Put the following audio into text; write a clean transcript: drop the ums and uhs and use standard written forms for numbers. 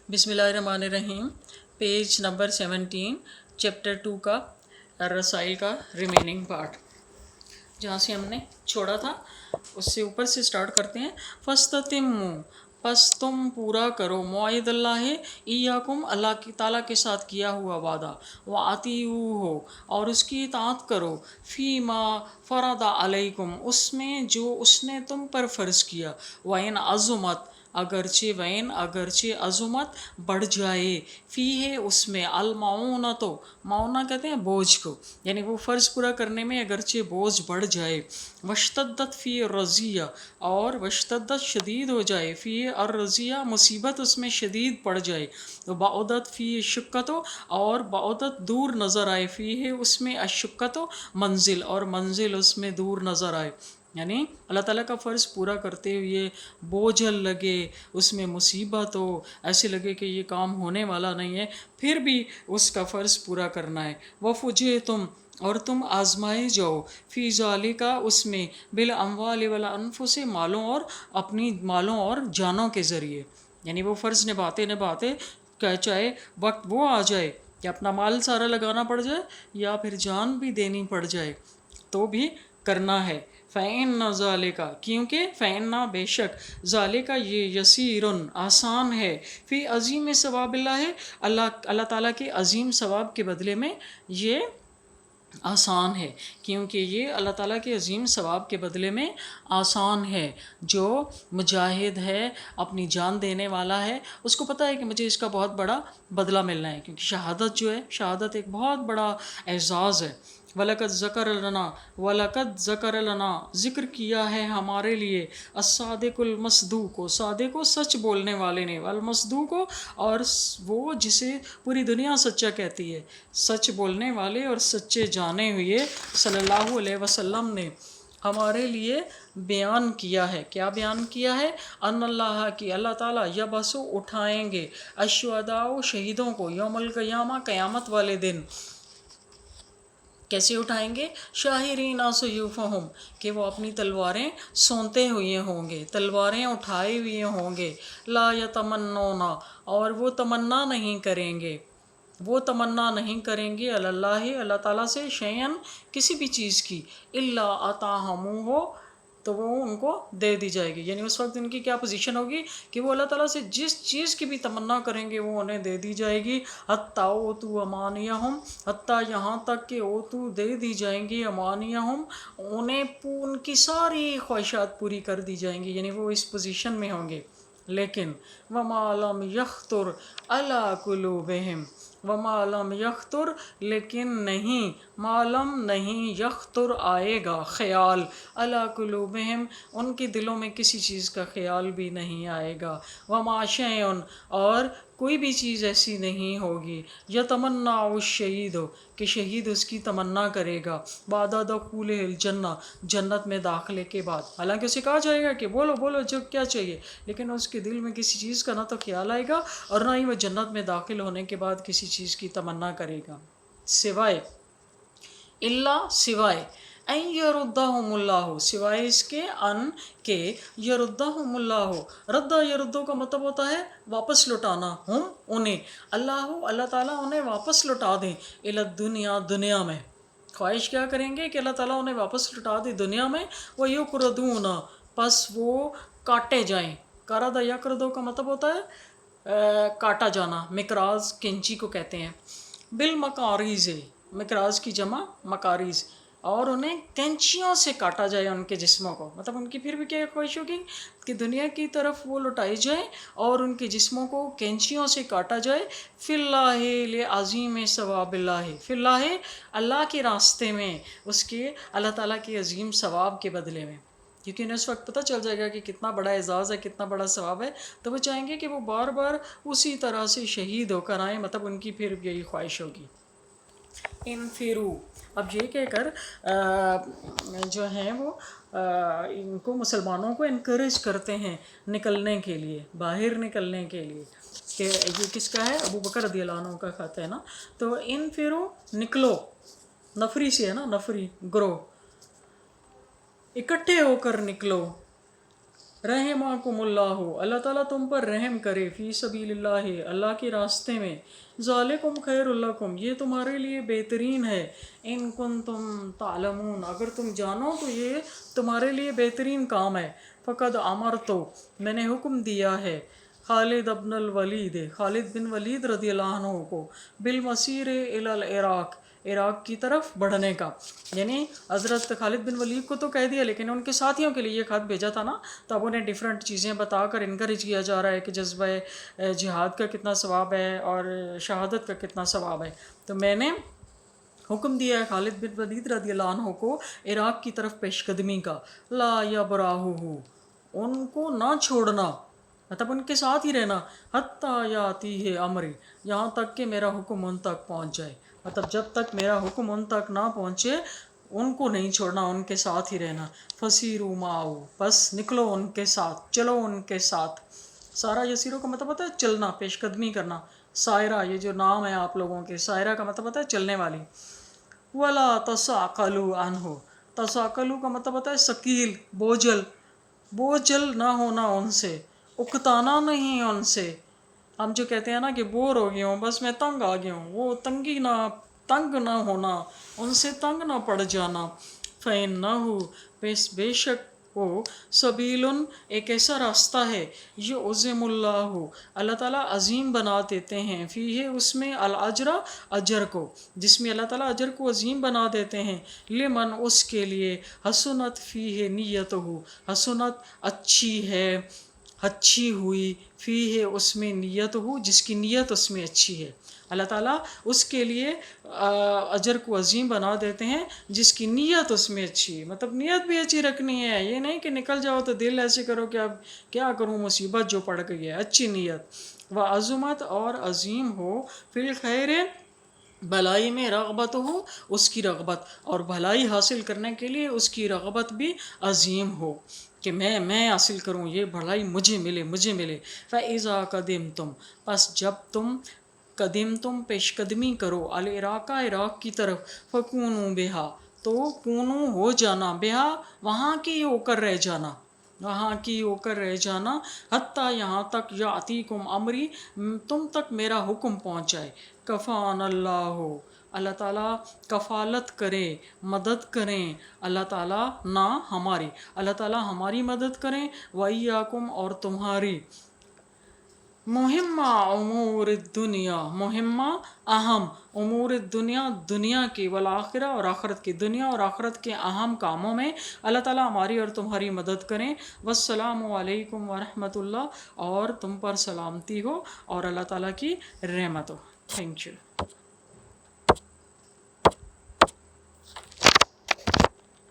बिस्मिल्लाहिर्रहमानिर्रहीम। Page number 17, chapter 2 का रसाइल का रिमेनिंग पार्ट, जहाँ से हमने छोड़ा था उससे ऊपर से स्टार्ट करते हैं। फस्ततिम्मु, पस तुम पूरा करो, मुआइदल्लाह इय्याकुम, अल्लाह की ताला के साथ किया हुआ वादा, व आतीऊ हो और उसकी इताअत करो, फ़ीमा फ़रदा अलैकुम, उसमें जो उसने तुम पर फ़र्ज़ किया, वइन अज़ुमत, अगरचे अज़ुमत बढ़ जाए, फ़ी है उसमें, अलमाऊना, तो माऊना कहते हैं बोझ को, यानी वो फ़र्ज़ पूरा करने में अगरचे बोझ बढ़ जाए। वश्तद्दत फ़ी रज़िया, और वश्तद्दत शदीद हो जाए, फ़ी और रज़िया मुसीबत उसमें शदीद पड़ जाए। तो बाउदत फ़ी शुक्कतो, और बाउदत दूर नज़र आए, फ़ी है उसमें अशुक्कतो मंजिल, और मंजिल उसमें दूर नज़र आए। यानी अल्लाह ताला का फ़र्ज़ पूरा करते हुए बोझल लगे, उसमें मुसीबत हो, ऐसे लगे कि ये काम होने वाला नहीं है, फिर भी उसका फ़र्ज़ पूरा करना है। वफ़ुजे तुम, और तुम आज़माए जाओ, फ़ी ज़ालिका उसमें, बिल अम्वाल वल अनफुस, मालों और अपनी मालों और जानों के ज़रिए। यानी वो फ़र्ज़ निभाते निभाते चाहे वक्त वो आ जाए कि अपना माल सारा लगाना पड़ जाए या फिर जान भी देनी पड़ जाए, तो भी करना है। फ़ैन ना ज़ालिका, क्योंकि फ़ैन ना बेशक, ज़ालिका ये यसीरुन आसान है, फ़ी अज़ीम सवाबिल्ला है, अल्लाह ताला के अज़ीम सवाब के बदले में ये आसान है, क्योंकि ये अल्लाह ताला के अज़ीम सवाब के बदले में आसान है। जो मुजाहिद है, अपनी जान देने वाला है, उसको पता है कि मुझे इसका बहुत बड़ा बदला मिलना है, क्योंकि शहादत जो है, शहादत एक बहुत बड़ा एज़ाज़ है। वलकद ज़कर लना, ज़िक्र किया है हमारे लिए, अस्सादिकुल मसदूक को, सादिक को सच बोलने वाले ने, वल मसदूक को, और वो जिसे पूरी दुनिया सच्चा कहती है, सच बोलने वाले और सच्चे जाने हुए सल्लल्लाहु अलैहि वसल्लम ने हमारे लिए बयान किया है। क्या बयान किया है? अन्नल्लाह की, अल्लाह ताला यबसु उठाएंगे, अशुहदाओ शहीदों को, यौमुल क़ियामा क़यामत वाले दिन। कैसे उठाएंगे? शाहिरीना सुयूफ़हुम, कि वो अपनी तलवारें सोंते हुए होंगे, तलवारें उठाए हुए होंगे। ला यतमन्नौना, और वो तमन्ना नहीं करेंगे, वो तमन्ना नहीं करेंगे, अल्लाह अल्लाह ताला से, शैयन किसी भी चीज़ की, इल्ला अताहमू हो, तो वो उनको दे दी जाएगी। यानी उस वक्त इनकी क्या पोजीशन होगी कि वो अल्लाह ताला से जिस चीज़ की भी तमन्ना करेंगे वो उन्हें दे दी जाएगी। हत्ता ओ तू अमानियहुम, हत्ता यहाँ तक कि ओ तू दे दी जाएंगी, अमानियहुम उन्हें उनकी सारी ख्वाहिशात पूरी कर दी जाएंगी, यानी वो इस पोजीशन में होंगे। लेकिन वमालम यख्तुर अला कुलूबिहिम, वमालम यख्तुर, लेकिन नहीं, मालम नहीं, यख्तुर आएगा ख़याल, अला कुलूबिहिम उनके दिलों में किसी चीज़ का ख़याल भी नहीं आएगा। वमा शैउन, और कोई भी चीज़ ऐसी नहीं होगी, यतमन्ना उस शहीद हो, कि शहीद उसकी तमन्ना करेगा, बादा दखूल जन्ना, जन्नत में दाखिले के बाद। हालांकि उसे कहा जाएगा कि बोलो बोलो जो क्या चाहिए, लेकिन उसके दिल में किसी चीज़ का ना तो ख्याल आएगा और ना ही वह जन्नत में दाखिल होने के बाद किसी चीज़ की तमन्ना करेगा, सिवाय, इल्ला सिवाय, अन यरुद्दहुमुल्लाहु, सिवाय इसके, अन के, यरुद्दहुमुल्लाहु, रद्दा यरुद्दो का मतलब होता है वापस लौटाना, हम उन्हें, अल्लाह ताला उन्हें वापस लौटा दें, इला दुनिया, दुनिया में। ख्वाहिश क्या करेंगे कि अल्लाह ताला उन्हें वापस लौटा दे दुनिया में। वह युक़रदूना, बस वो काटे जाएं। करदा यक़रदो का मतलब होता है काटा जाना, मिकराज कैंची को कहते हैं। बिल मकारीज़, मिकराज की जमा मकारीज़, और उन्हें कैंचियों से काटा जाए उनके जिस्मों को, मतलब उनकी फिर भी क्या ख्वाहिश होगी कि दुनिया की तरफ वो लौटाई जाए और उनके जिस्मों को कैंचियों से काटा जाए। फ़िल्लाहि अज़ीम सवाबिल्लाहि, फ़िल्लाहि अल्लाह के रास्ते में, उसके अल्लाह ताला के अज़ीम सवाब के बदले में, क्योंकि उन्हें उस वक्त पता चल जाएगा कि कितना बड़ा एजाज़ है, कितना बड़ा सवाब है, तो वो चाहेंगे कि वो बार बार उसी तरह से शहीद होकर आएँ, मतलब उनकी फिर यही ख्वाहिश होगी। इनफिरू, अब ये कहकर जो हैं वो इनको, मुसलमानों को इनकरेज करते हैं निकलने के लिए, बाहर निकलने के लिए, कि ये किसका है? अबू बकर रज़ियल्लाहु अन्हु का खत है ना। तो इनफिरू, निकलो, नफरी से है ना, नफरी ग्रो, इकट्ठे होकर निकलो, रहमाकुमुल्लाह, अल्लाह ताला तुम पर रहम करे, फ़ी सबीलिल्लाह, अल्लाह के रास्ते में, ज़ालिकुम खैरुल लकुम, ये तुम्हारे लिए बेहतरीन है, इन कुंतुम तालमून, अगर तुम जानो तो ये तुम्हारे लिए बेहतरीन काम है, फ़क़द अमर, तो मैंने हुक्म दिया है, खालिद अब्नुल वलीद, खालिद बिन वलीद रज़ियल्लाहु अन्हु को, बिल मसीर इलल इराक़, इराक़ की तरफ बढ़ने का। यानी हज़रत खालिद बिन वलीद को तो कह दिया, लेकिन उनके साथियों के लिए ये ख़त भेजा था ना, तब उन्हें डिफरेंट चीज़ें बताकर इनकरेज किया जा रहा है कि जज्बा जिहाद का कितना सवाब है और शहादत का कितना सवाब है। तो मैंने हुक्म दिया है खालिद बिन वलीद रज़ियल्लाहु अन्हु को इराक़ की तरफ पेशकदमी का, ला यबराहुहु, उनको ना छोड़ना, मतलब उनके साथ ही रहना, हत्ता याती है अमरी, यहाँ तक कि मेरा हुक्म उन तक पहुँच जाए, मतलब जब तक मेरा हुक्म उन तक ना पहुँचे उनको नहीं छोड़ना, उनके साथ ही रहना। फसीरू माओ, बस निकलो उनके साथ, चलो उनके साथ। सारा यसीरों का मतलब होता है चलना, पेशकदमी करना। सायरा, ये जो नाम है आप लोगों के, सायरा का मतलब होता है चलने वाली। वला तसाकलू अनहु, तसाकलू का मतलब होता है शकील, बोझल, बोझल ना होना उनसे, उकताना नहीं उनसे। हम जो कहते हैं ना कि बोर हो गया हूँ, बस मैं तंग आ गया हूँ, वो तंग ना होना, उनसे तंग ना पड़ जाना। फ़ैन ना हो, बेशक वो सबीलुन, एक ऐसा रास्ता है, ये उज़्ज़िमुल्लाहु, अल्लाह ताला अज़ीम बना देते हैं, फ़ी है उसमें अल अजरा, अजर को, जिसमें अल्लाह ताला अजर को अज़ीम बना देते हैं, लिमन उसके लिए, हसनत फ़ी है नियतहु, हसनत अच्छी है, अच्छी हुई, फ़ी है उसमें नियत हो, जिसकी नीयत उसमें अच्छी है। अल्लाह ताला उसके लिए अजर को अजीम बना देते हैं जिसकी नीयत उसमें अच्छी है, मतलब नीयत भी अच्छी रखनी है, ये नहीं कि निकल जाओ तो दिल ऐसे करो कि अब क्या करूँ, मुसीबत जो पड़ गई है। अच्छी नीयत, व अज़मत, और अजीम हो, फिल खैर, भलाई में, रग़बत हो, उसकी रग़बत, और भलाई हासिल करने के लिए उसकी रग़बत भी अजीम हो कि मैं हासिल करूँ, ये भलाई मुझे मिले, मुझे मिले। फ़इज़ा कदिम तुम, बस जब तुम कदम तुम पेशकदमी करो, अल इराक़ा, इराक़ की तरफ, फ़कूनू बिहा, तो कूनू हो जाना, बिहा वहाँ की होकर रह जाना, वहाँ की होकर रह जाना, हत्ता यहाँ तक, यातीकुम अमरी, तुम तक मेरा हुक्म पहुँच जाए। कफ़ान अल्लाह, अल्लाह ताला कफ़ालत करे, मदद करें, अल्लाह ताला ना हमारी, अल्लाह ताला हमारी मदद करें, वइयाकुम, और तुम्हारी, मुहिम्मा उमूर दुनिया, मुहिम्मा अहम, उमूर दुनिया, दुनिया की, वल आखिरा, और आखरत की, दुनिया और आखरत के अहम कामों में अल्लाह ताला हमारी और तुम्हारी मदद करें। वस्सलामु अलैकुम वरहमतुल्लाह, और तुम पर सलामती हो और अल्लाह ताला की रहमत हो। Thank you.